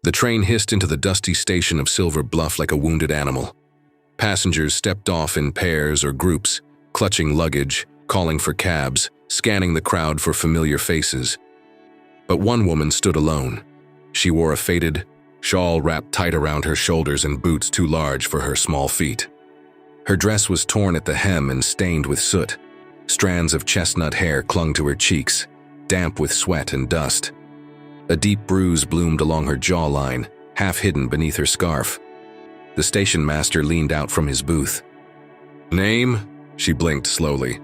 The train hissed into the dusty station of Silver Bluff like a wounded animal. Passengers stepped off in pairs or groups, clutching luggage, calling for cabs, scanning the crowd for familiar faces. But one woman stood alone. She wore a faded shawl wrapped tight around her shoulders and boots too large for her small feet. Her dress was torn at the hem and stained with soot. Strands of chestnut hair clung to her cheeks, damp with sweat and dust. A deep bruise bloomed along her jawline, half hidden beneath her scarf. The station master leaned out from his booth. "Name?" She blinked slowly.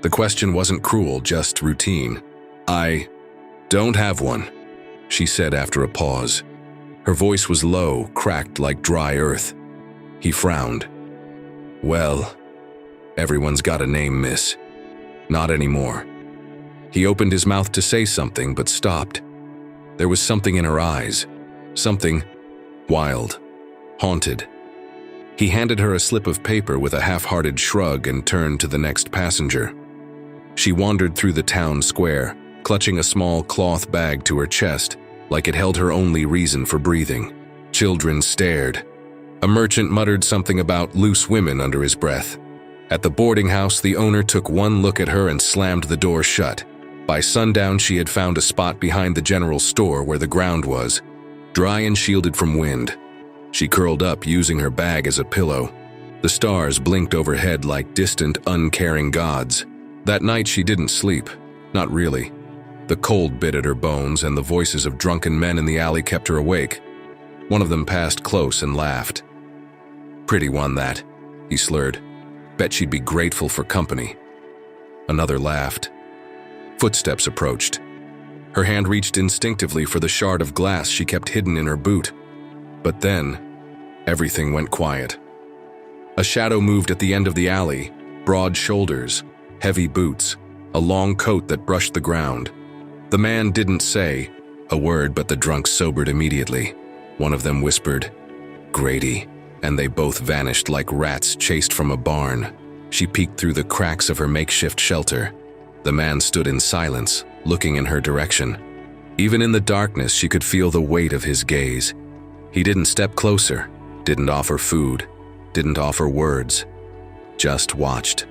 The question wasn't cruel, just routine. "I don't have one," she said after a pause. Her voice was low, cracked like dry earth. He frowned. "Well, everyone's got a name, miss. Not anymore." He opened his mouth to say something, but stopped. There was something in her eyes, something wild, haunted. He handed her a slip of paper with a half-hearted shrug and turned to the next passenger. She wandered through the town square, clutching a small cloth bag to her chest, like it held her only reason for breathing. Children stared. A merchant muttered something about loose women under his breath. At the boarding house, the owner took one look at her and slammed the door shut. By sundown, she had found a spot behind the general store where the ground was, dry and shielded from wind. She curled up, using her bag as a pillow. The stars blinked overhead like distant, uncaring gods. That night she didn't sleep. Not really. The cold bit at her bones, and the voices of drunken men in the alley kept her awake. One of them passed close and laughed. "Pretty one, that," he slurred. "Bet she'd be grateful for company." Another laughed. Footsteps approached. Her hand reached instinctively for the shard of glass she kept hidden in her boot. But then, everything went quiet. A shadow moved at the end of the alley, broad shoulders, heavy boots, a long coat that brushed the ground. The man didn't say a word, but the drunks sobered immediately. One of them whispered, "Grady," and they both vanished like rats chased from a barn. She peeked through the cracks of her makeshift shelter. The man stood in silence, looking in her direction. Even in the darkness, she could feel the weight of his gaze. He didn't step closer, didn't offer food, didn't offer words, just watched.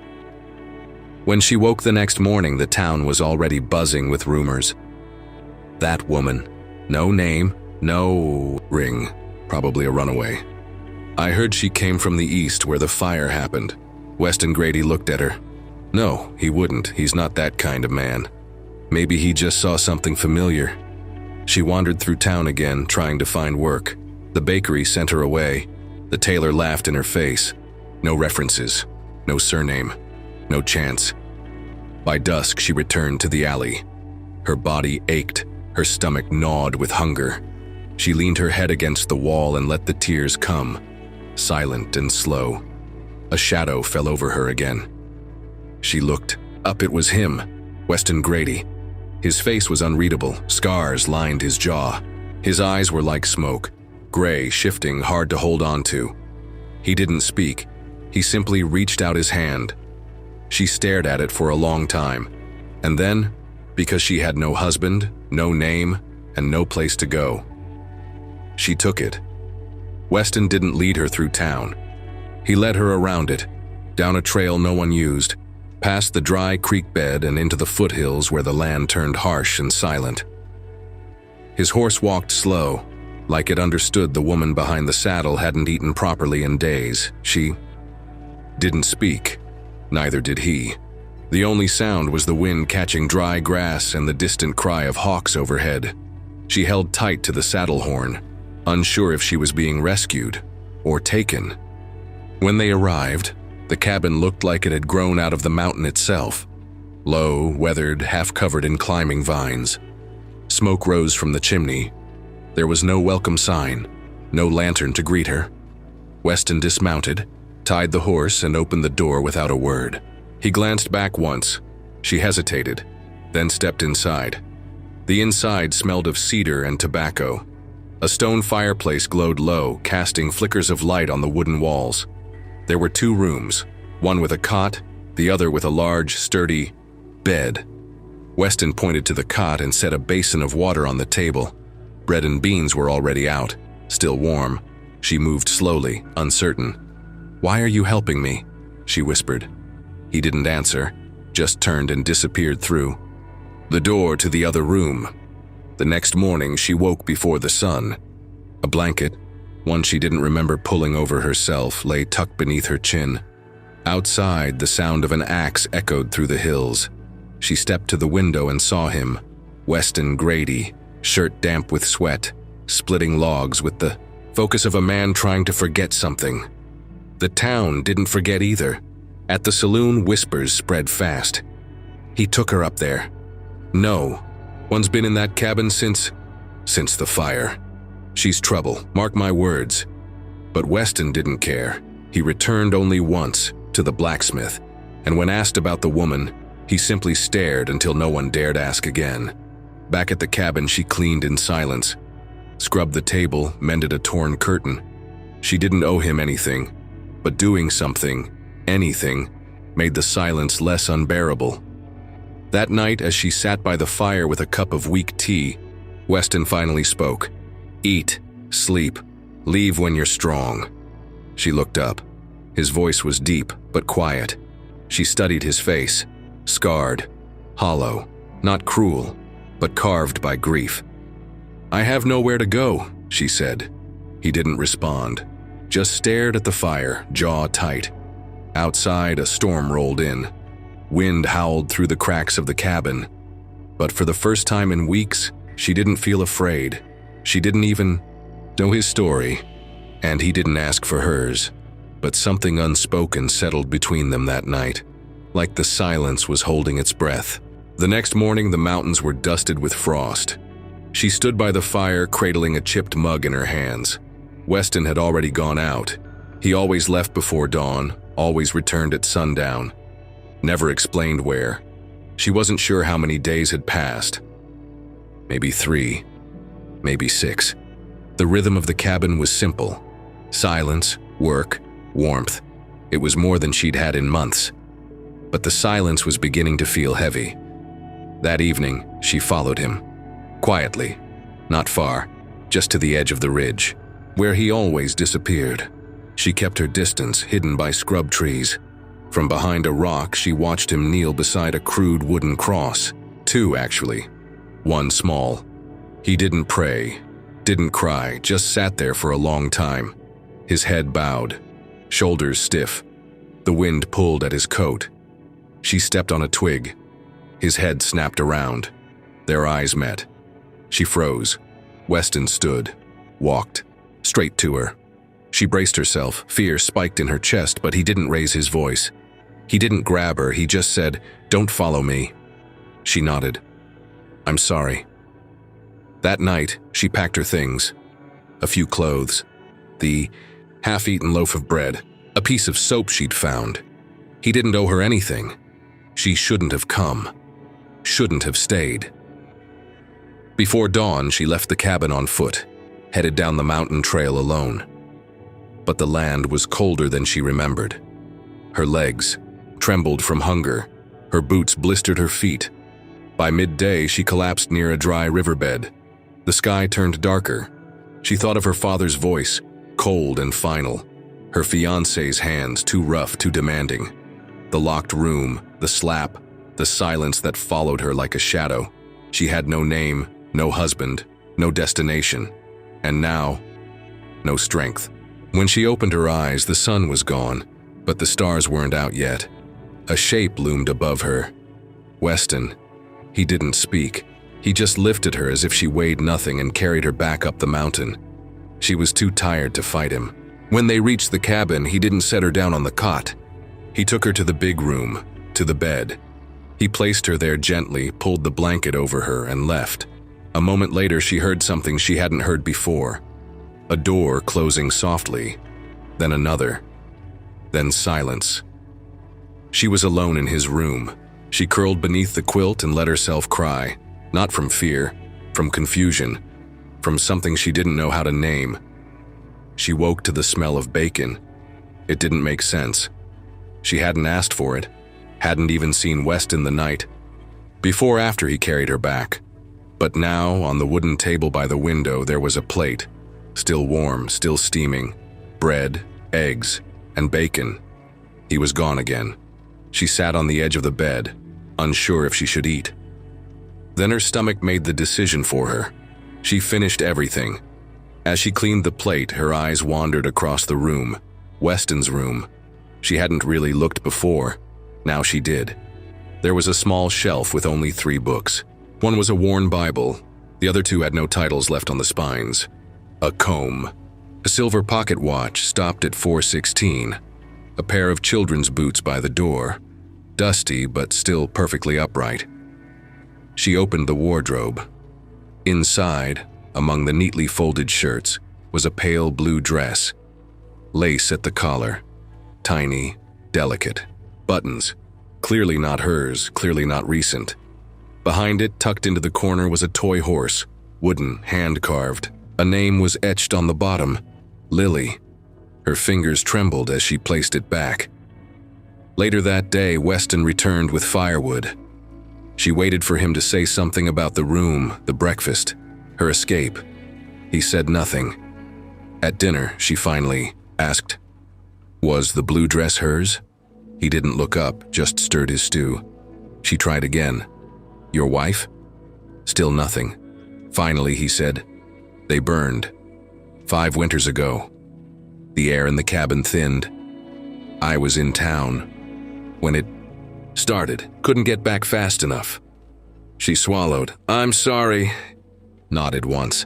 When she woke the next morning, the town was already buzzing with rumors. That woman, no name, no ring, probably a runaway. "I heard she came from the east where the fire happened." Weston Grady looked at her. No, he wouldn't. He's not that kind of man. Maybe he just saw something familiar. She wandered through town again, trying to find work. The bakery sent her away. The tailor laughed in her face. No references, no surname, no chance. By dusk, she returned to the alley. Her body ached, her stomach gnawed with hunger. She leaned her head against the wall and let the tears come, silent and slow. A shadow fell over her again. She looked. Up, it was him, Weston Grady. His face was unreadable, scars lined his jaw. His eyes were like smoke, gray, shifting, hard to hold on to. He didn't speak. He simply reached out his hand. She stared at it for a long time. And then, because she had no husband, no name, and no place to go, she took it. Weston didn't lead her through town. He led her around it, down a trail no one used, past the dry creek bed and into the foothills where the land turned harsh and silent. His horse walked slow, like it understood the woman behind the saddle hadn't eaten properly in days. She didn't speak. Neither did he. The only sound was the wind catching dry grass and the distant cry of hawks overhead. She held tight to the saddle horn, unsure if she was being rescued or taken. When they arrived, the cabin looked like it had grown out of the mountain itself. Low, weathered, half-covered in climbing vines. Smoke rose from the chimney. There was no welcome sign, no lantern to greet her. Weston dismounted, tied the horse, and opened the door without a word. He glanced back once. She hesitated, then stepped inside. The inside smelled of cedar and tobacco. A stone fireplace glowed low, casting flickers of light on the wooden walls. There were 2 rooms, one with a cot, the other with a large, sturdy bed. Weston pointed to the cot and set a basin of water on the table. Bread and beans were already out, still warm. She moved slowly, uncertain. "Why are you helping me?" she whispered. He didn't answer, just turned and disappeared through the door to the other room. The next morning, she woke before the sun. A blanket, one she didn't remember pulling over herself, lay tucked beneath her chin. Outside, the sound of an axe echoed through the hills. She stepped to the window and saw him, Weston Grady, shirt damp with sweat, splitting logs with the focus of a man trying to forget something. The town didn't forget either. At the saloon, whispers spread fast. "He took her up there." "No, one's been in that cabin since the fire. She's trouble, mark my words." But Weston didn't care. He returned only once, to the blacksmith, and when asked about the woman, he simply stared until no one dared ask again. Back at the cabin, she cleaned in silence, scrubbed the table, mended a torn curtain. She didn't owe him anything, but doing something, anything, made the silence less unbearable. That night, as she sat by the fire with a cup of weak tea, Weston finally spoke. "Eat, sleep, leave when you're strong." She looked up. His voice was deep, but quiet. She studied his face, scarred, hollow, not cruel, but carved by grief. "I have nowhere to go," she said. He didn't respond, just stared at the fire, jaw tight. Outside, a storm rolled in. Wind howled through the cracks of the cabin. But for the first time in weeks, she didn't feel afraid. She didn't even know his story, and he didn't ask for hers. But something unspoken settled between them that night, like the silence was holding its breath. The next morning, the mountains were dusted with frost. She stood by the fire, cradling a chipped mug in her hands. Weston had already gone out. He always left before dawn, always returned at sundown. Never explained where. She wasn't sure how many days had passed. Maybe 3, maybe 6. The rhythm of the cabin was simple. Silence, work, warmth. It was more than she'd had in months. But the silence was beginning to feel heavy. That evening, she followed him. Quietly, not far, just to the edge of the ridge, where he always disappeared. She kept her distance, hidden by scrub trees. From behind a rock, she watched him kneel beside a crude wooden cross. 2, actually. One small. He didn't pray, didn't cry, just sat there for a long time. His head bowed, shoulders stiff. The wind pulled at his coat. She stepped on a twig. His head snapped around. Their eyes met. She froze. Weston stood, walked, straight to her. She braced herself, fear spiked in her chest, but he didn't raise his voice. He didn't grab her, he just said, "Don't follow me." She nodded. "I'm sorry." That night, she packed her things. A few clothes, the half-eaten loaf of bread, a piece of soap she'd found. He didn't owe her anything. She shouldn't have come, shouldn't have stayed. Before dawn, she left the cabin on foot, headed down the mountain trail alone. But the land was colder than she remembered. Her legs trembled from hunger. Her boots blistered her feet. By midday, she collapsed near a dry riverbed. The sky turned darker. She thought of her father's voice, cold and final. Her fiancé's hands, too rough, too demanding. The locked room, the slap, the silence that followed her like a shadow. She had no name, no husband, no destination. And now, no strength. When she opened her eyes, the sun was gone, but the stars weren't out yet. A shape loomed above her. Weston. He didn't speak. He just lifted her as if she weighed nothing and carried her back up the mountain. She was too tired to fight him. When they reached the cabin, he didn't set her down on the cot. He took her to the big room, to the bed. He placed her there gently, pulled the blanket over her, and left. A moment later, she heard something she hadn't heard before. A door closing softly, then another, then silence. She was alone in his room. She curled beneath the quilt and let herself cry, not from fear, from confusion, from something she didn't know how to name. She woke to the smell of bacon. It didn't make sense. She hadn't asked for it, hadn't even seen Weston the night before after he carried her back. But now, on the wooden table by the window, there was a plate, still warm, still steaming, bread, eggs, and bacon. He was gone again. She sat on the edge of the bed, unsure if she should eat. Then her stomach made the decision for her. She finished everything. As she cleaned the plate, her eyes wandered across the room, Weston's room. She hadn't really looked before. Now she did. There was a small shelf with only 3 books. One was a worn Bible. The other 2 had no titles left on the spines. A comb. A silver pocket watch stopped at 4:16. A pair of children's boots by the door. Dusty, but still perfectly upright. She opened the wardrobe. Inside, among the neatly folded shirts, was a pale blue dress. Lace at the collar. Tiny, delicate. Buttons. Clearly not hers, clearly not recent. Behind it, tucked into the corner, was a toy horse, wooden, hand-carved. A name was etched on the bottom, Lily. Her fingers trembled as she placed it back. Later that day, Weston returned with firewood. She waited for him to say something about the room, the breakfast, her escape. He said nothing. At dinner, she finally asked, "Was the blue dress hers?" He didn't look up, just stirred his stew. She tried again. "Your wife?" Still nothing. Finally, he said, "They burned. 5 winters ago." The air in the cabin thinned. "I was in town when it started. Couldn't get back fast enough." She swallowed. "I'm sorry," nodded once.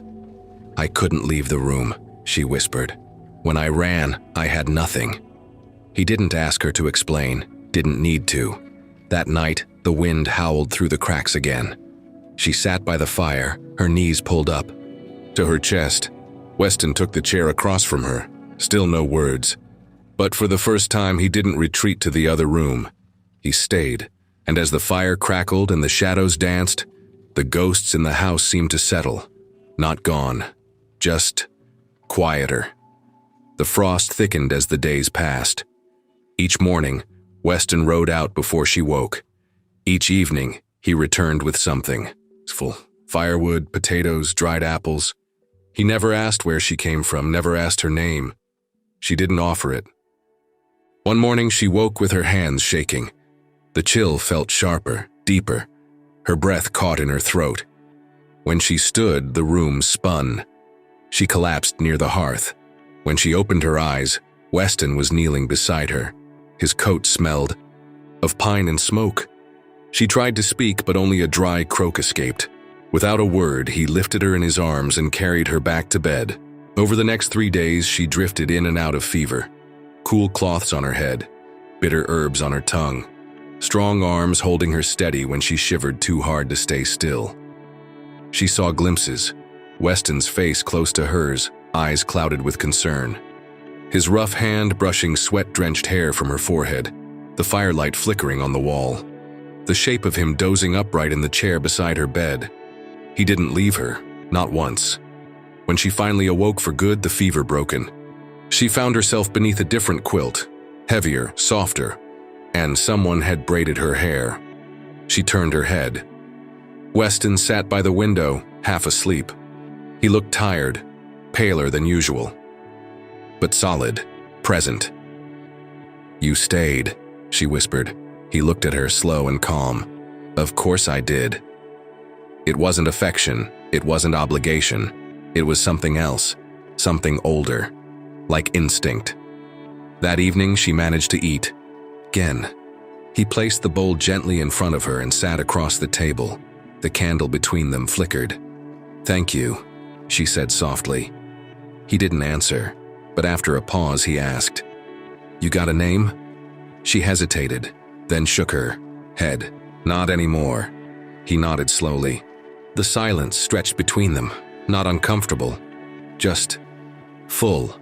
"I couldn't leave the room," she whispered. "When I ran, I had nothing." He didn't ask her to explain, didn't need to. That night, the wind howled through the cracks again. She sat by the fire, her knees pulled up to her chest. Weston took the chair across from her. Still no words. But for the first time, he didn't retreat to the other room. He stayed, and as the fire crackled and the shadows danced, the ghosts in the house seemed to settle. Not gone, just quieter. The frost thickened as the days passed. Each morning, Weston rode out before she woke. Each evening, he returned with something. Full firewood, potatoes, dried apples. He never asked where she came from, never asked her name. She didn't offer it. One morning, she woke with her hands shaking. The chill felt sharper, deeper. Her breath caught in her throat. When she stood, the room spun. She collapsed near the hearth. When she opened her eyes, Weston was kneeling beside her. His coat smelled of pine and smoke. She tried to speak, but only a dry croak escaped. Without a word, he lifted her in his arms and carried her back to bed. Over the next 3 days, she drifted in and out of fever. Cool cloths on her head, bitter herbs on her tongue. Strong arms holding her steady when she shivered too hard to stay still. She saw glimpses. Weston's face close to hers, eyes clouded with concern. His rough hand brushing sweat-drenched hair from her forehead, the firelight flickering on the wall. The shape of him dozing upright in the chair beside her bed. He didn't leave her, not once. When she finally awoke for good, the fever broken. She found herself beneath a different quilt, heavier, softer, and someone had braided her hair. She turned her head. Weston sat by the window, half asleep. He looked tired, paler than usual, but solid, present. "You stayed," she whispered. He looked at her, slow and calm. "Of course I did." It wasn't affection, it wasn't obligation. It was something else, something older, like instinct. That evening, she managed to eat. Again. He placed the bowl gently in front of her and sat across the table. The candle between them flickered. "Thank you," she said softly. He didn't answer, but after a pause he asked, "You got a name?" She hesitated, then shook her head. "Not anymore." He nodded slowly. The silence stretched between them, not uncomfortable, just full.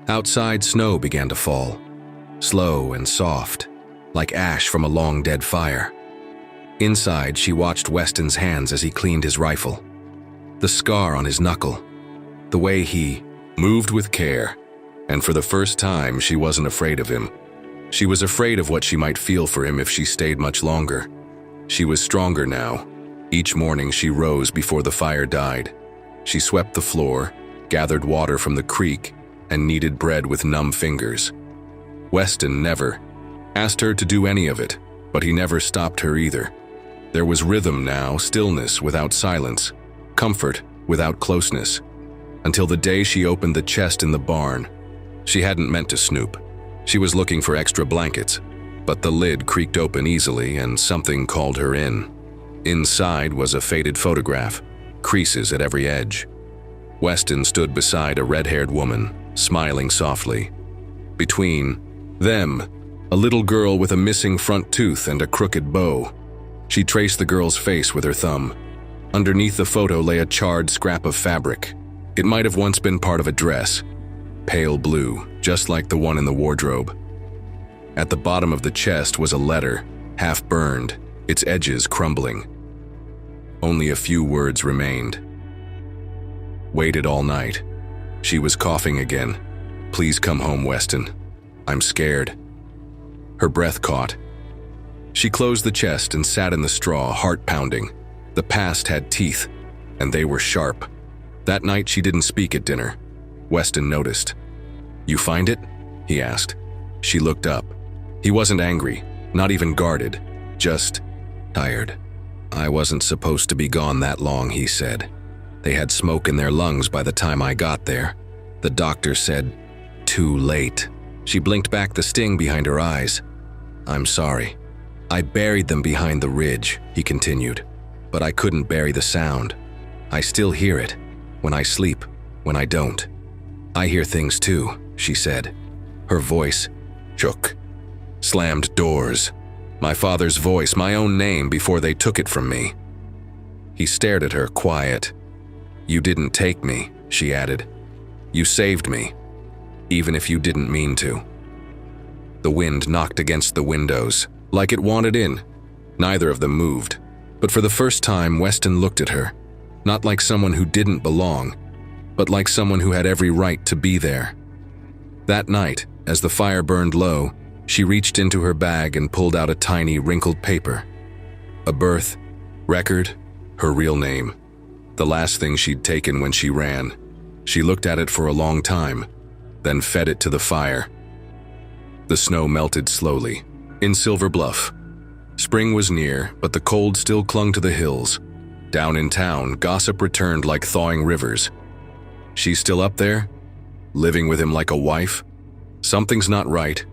Outside, snow began to fall, slow and soft, like ash from a long dead fire. Inside, she watched Weston's hands as he cleaned his rifle. The scar on his knuckle, the way he moved with care, and for the first time, she wasn't afraid of him. She was afraid of what she might feel for him if she stayed much longer. She was stronger now, Each morning she rose before the fire died. She swept the floor, gathered water from the creek, and kneaded bread with numb fingers. Weston never asked her to do any of it, but he never stopped her either. There was rhythm now, stillness without silence, comfort without closeness, until the day she opened the chest in the barn. She hadn't meant to snoop. She was looking for extra blankets, but the lid creaked open easily and something called her in. Inside was a faded photograph, creases at every edge. Weston stood beside a red-haired woman, smiling softly. Between them, a little girl with a missing front tooth and a crooked bow. She traced the girl's face with her thumb. Underneath the photo lay a charred scrap of fabric. It might have once been part of a dress. Pale blue, just like the one in the wardrobe. At the bottom of the chest was a letter, half burned, its edges crumbling. Only a few words remained. Waited all night. She was coughing again. Please come home, Weston. I'm scared. Her breath caught. She closed the chest and sat in the straw, heart pounding. The past had teeth, and they were sharp. That night she didn't speak at dinner. Weston noticed. You find it? He asked. She looked up. He wasn't angry, not even guarded, just tired. I wasn't supposed to be gone that long, he said. They had smoke in their lungs by the time I got there. The doctor said, too late. She blinked back the sting behind her eyes. I'm sorry. I buried them behind the ridge, he continued. But I couldn't bury the sound. I still hear it, when I sleep, when I don't. I hear things too, she said. Her voice shook. Slammed doors. My father's voice, my own name before they took it from me. He stared at her, quiet. You didn't take me, she added. You saved me, even if you didn't mean to. The wind knocked against the windows, like it wanted in. Neither of them moved, but for the first time Weston looked at her, not like someone who didn't belong, but like someone who had every right to be there. That night, as the fire burned low, she reached into her bag and pulled out a tiny, wrinkled paper. A birth record, her real name. The last thing she'd taken when she ran. She looked at it for a long time, then fed it to the fire. The snow melted slowly. In Silver Bluff. Spring was near, but the cold still clung to the hills. Down in town, gossip returned like thawing rivers. She's still up there? Living with him like a wife? Something's not right.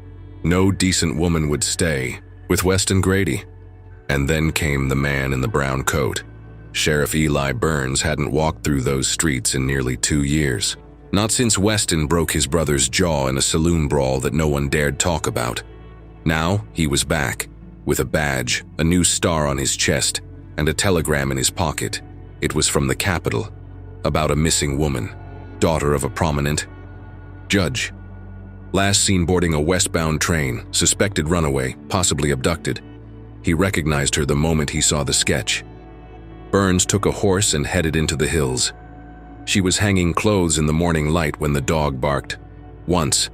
No decent woman would stay with Weston Grady. And then came the man in the brown coat. Sheriff Eli Burns hadn't walked through those streets in nearly 2 years. Not since Weston broke his brother's jaw in a saloon brawl that no one dared talk about. Now he was back, with a badge, a new star on his chest, and a telegram in his pocket. It was from the capital, about a missing woman, daughter of a prominent judge. Last seen boarding a westbound train, suspected runaway, possibly abducted. He recognized her the moment he saw the sketch. Burns took a horse and headed into the hills. She was hanging clothes in the morning light when the dog barked. Once,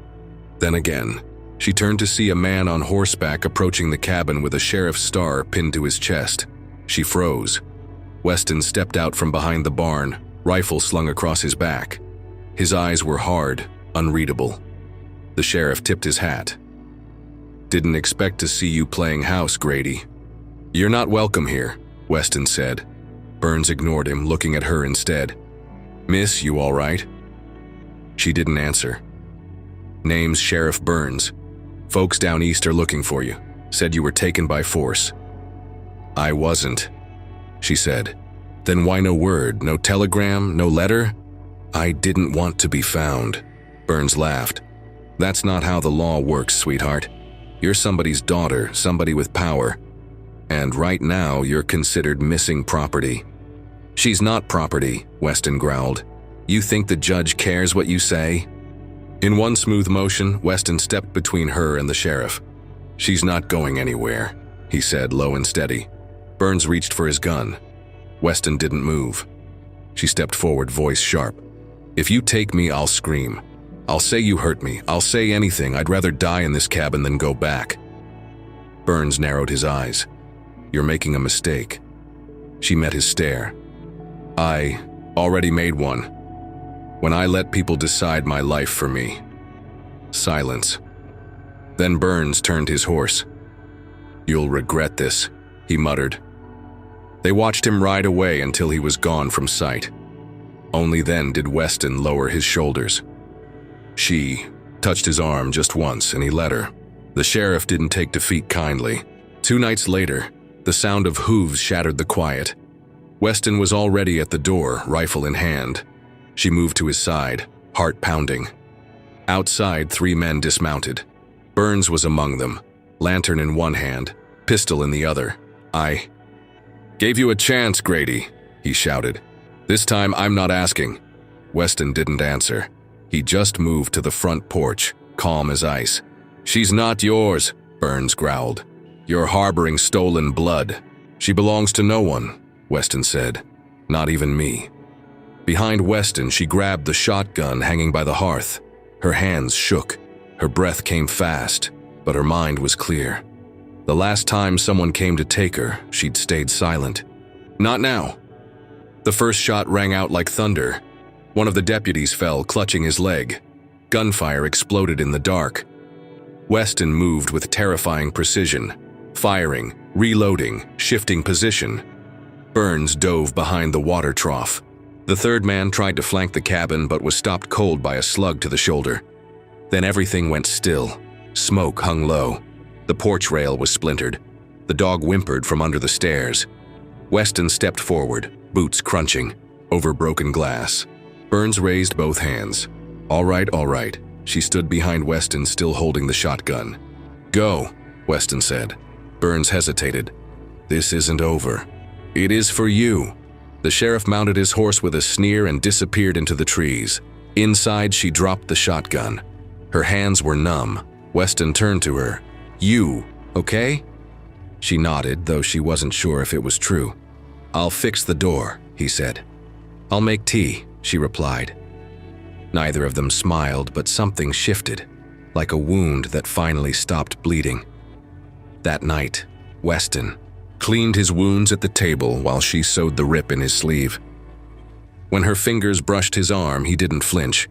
then again. She turned to see a man on horseback approaching the cabin with a sheriff's star pinned to his chest. She froze. Weston stepped out from behind the barn, rifle slung across his back. His eyes were hard, unreadable. The sheriff tipped his hat. Didn't expect to see you playing house, Grady. You're not welcome here, Weston said. Burns ignored him, looking at her instead. Miss, you all right? She didn't answer. Name's Sheriff Burns. Folks down east are looking for you. Said you were taken by force. I wasn't, she said. Then why no word, no telegram, no letter? I didn't want to be found. Burns laughed. That's not how the law works, sweetheart. You're somebody's daughter, somebody with power. And right now, you're considered missing property. She's not property, Weston growled. You think the judge cares what you say? In one smooth motion, Weston stepped between her and the sheriff. She's not going anywhere, he said, low and steady. Burns reached for his gun. Weston didn't move. She stepped forward, voice sharp. If you take me, I'll scream. I'll say you hurt me. I'll say anything. I'd rather die in this cabin than go back. Burns narrowed his eyes. You're making a mistake. She met his stare. I already made one. When I let people decide my life for me. Silence. Then Burns turned his horse. You'll regret this, he muttered. They watched him ride away until he was gone from sight. Only then did Weston lower his shoulders. She touched his arm just once and he let her. The sheriff didn't take defeat kindly. 2 nights later, the sound of hooves shattered the quiet. Weston was already at the door, rifle in hand. She moved to his side, heart pounding. Outside, 3 men dismounted. Burns was among them, lantern in one hand, pistol in the other. I gave you a chance, Grady, he shouted. This time I'm not asking. Weston didn't answer. He just moved to the front porch, calm as ice. She's not yours, Burns growled. You're harboring stolen blood. She belongs to no one, Weston said. Not even me. Behind Weston, she grabbed the shotgun hanging by the hearth. Her hands shook. Her breath came fast, but her mind was clear. The last time someone came to take her, she'd stayed silent. Not now. The first shot rang out like thunder. One of the deputies fell, clutching his leg. Gunfire exploded in the dark. Weston moved with terrifying precision, firing, reloading, shifting position. Burns dove behind the water trough. The third man tried to flank the cabin but was stopped cold by a slug to the shoulder. Then everything went still. Smoke hung low. The porch rail was splintered. The dog whimpered from under the stairs. Weston stepped forward, boots crunching, over broken glass. Burns raised both hands. All right, all right. She stood behind Weston, still holding the shotgun. Go, Weston said. Burns hesitated. This isn't over. It is for you. The sheriff mounted his horse with a sneer and disappeared into the trees. Inside, she dropped the shotgun. Her hands were numb. Weston turned to her. You, okay? She nodded, though she wasn't sure if it was true. I'll fix the door, he said. I'll make tea, she replied. Neither of them smiled, but something shifted, like a wound that finally stopped bleeding. That night, Weston cleaned his wounds at the table while she sewed the rip in his sleeve. When her fingers brushed his arm, he didn't flinch.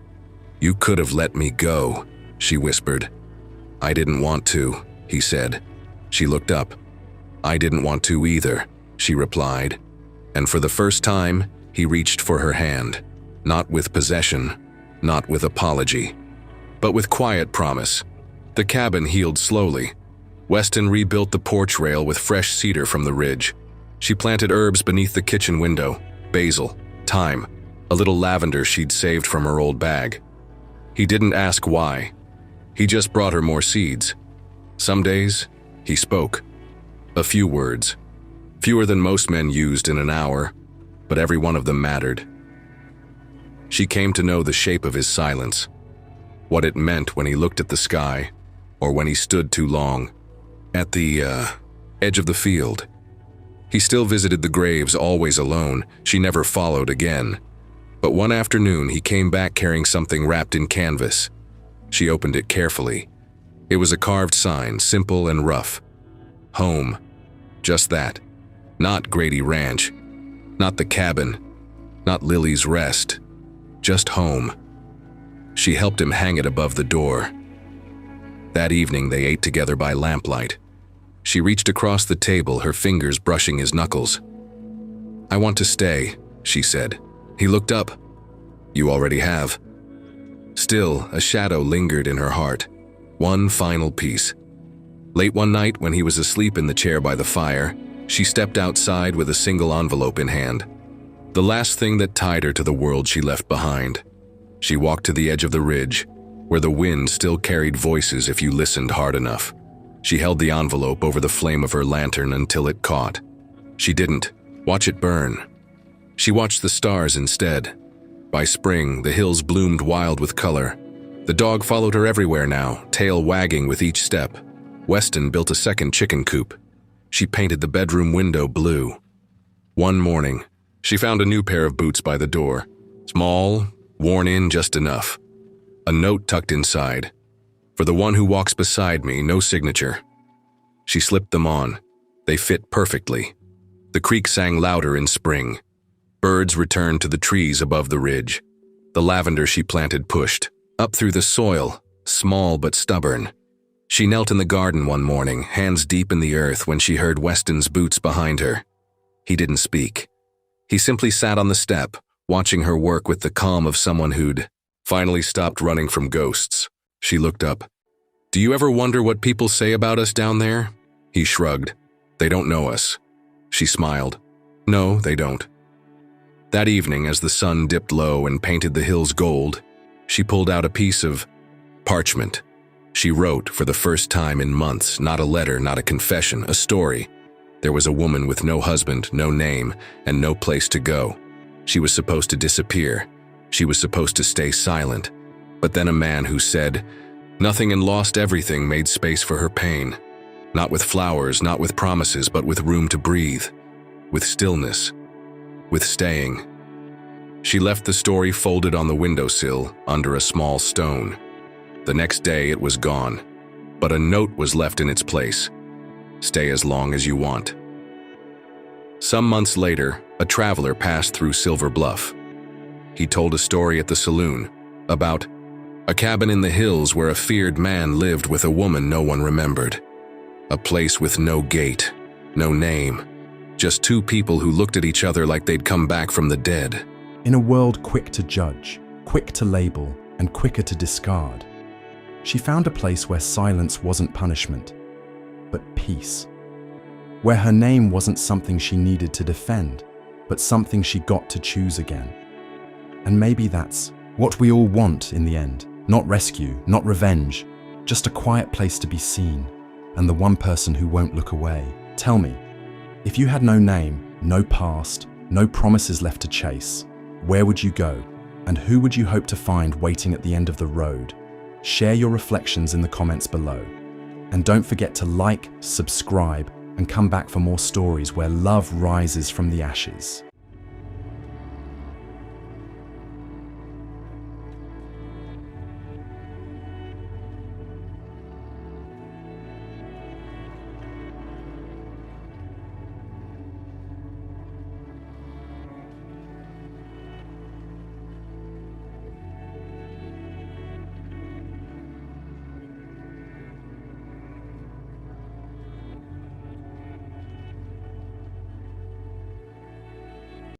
You could have let me go, she whispered. I didn't want to, he said. She looked up. I didn't want to either, she replied. And for the first time, he reached for her hand, not with possession, not with apology, but with quiet promise. The cabin healed slowly. Weston rebuilt the porch rail with fresh cedar from the ridge. She planted herbs beneath the kitchen window, basil, thyme, a little lavender she'd saved from her old bag. He didn't ask why. He just brought her more seeds. Some days, he spoke. A few words. Fewer than most men used in an hour, but every one of them mattered. She came to know the shape of his silence, what it meant when he looked at the sky, or when he stood too long. At the edge of the field. He still visited the graves, always alone. She never followed again. But one afternoon, he came back carrying something wrapped in canvas. She opened it carefully. It was a carved sign, simple and rough. Home. Just that. Not Grady Ranch. Not the cabin. Not Lily's Rest. Just home. She helped him hang it above the door. That evening, they ate together by lamplight. She reached across the table, her fingers brushing his knuckles. I want to stay, she said. He looked up. You already have. Still, a shadow lingered in her heart. One final piece. Late one night, when he was asleep in the chair by the fire, she stepped outside with a single envelope in hand. The last thing that tied her to the world she left behind. She walked to the edge of the ridge, where the wind still carried voices if you listened hard enough. She held the envelope over the flame of her lantern until it caught. She didn't watch it burn. She watched the stars instead. By spring, the hills bloomed wild with color. The dog followed her everywhere now, tail wagging with each step. Weston built a second chicken coop. She painted the bedroom window blue. One morning, she found a new pair of boots by the door. Small, worn in just enough. A note tucked inside. For the one who walks beside me, no signature. She slipped them on. They fit perfectly. The creek sang louder in spring. Birds returned to the trees above the ridge. The lavender she planted pushed, up through the soil, small but stubborn. She knelt in the garden one morning, hands deep in the earth, when she heard Weston's boots behind her. He didn't speak. He simply sat on the step, watching her work with the calm of someone who'd finally stopped running from ghosts. She looked up. "Do you ever wonder what people say about us down there?" He shrugged. "They don't know us." She smiled. "No, they don't." That evening, as the sun dipped low and painted the hills gold, she pulled out a piece of parchment. She wrote, for the first time in months, not a letter, not a confession, a story. There was a woman with no husband, no name, and no place to go. She was supposed to disappear. She was supposed to stay silent. But then a man who said nothing and lost everything made space for her pain. Not with flowers, not with promises, but with room to breathe. With stillness. With staying. She left the story folded on the windowsill under a small stone. The next day it was gone, but a note was left in its place. Stay as long as you want. Some months later, a traveler passed through Silver Bluff. He told a story at the saloon about a cabin in the hills where a feared man lived with a woman no one remembered. A place with no gate, no name, just two people who looked at each other like they'd come back from the dead. In a world quick to judge, quick to label, and quicker to discard, she found a place where silence wasn't punishment, but peace. Where her name wasn't something she needed to defend, but something she got to choose again. And maybe that's what we all want in the end. Not rescue, not revenge, just a quiet place to be seen, and the one person who won't look away. Tell me, if you had no name, no past, no promises left to chase, where would you go? And who would you hope to find waiting at the end of the road? Share your reflections in the comments below. And don't forget to like, subscribe, and come back for more stories where love rises from the ashes.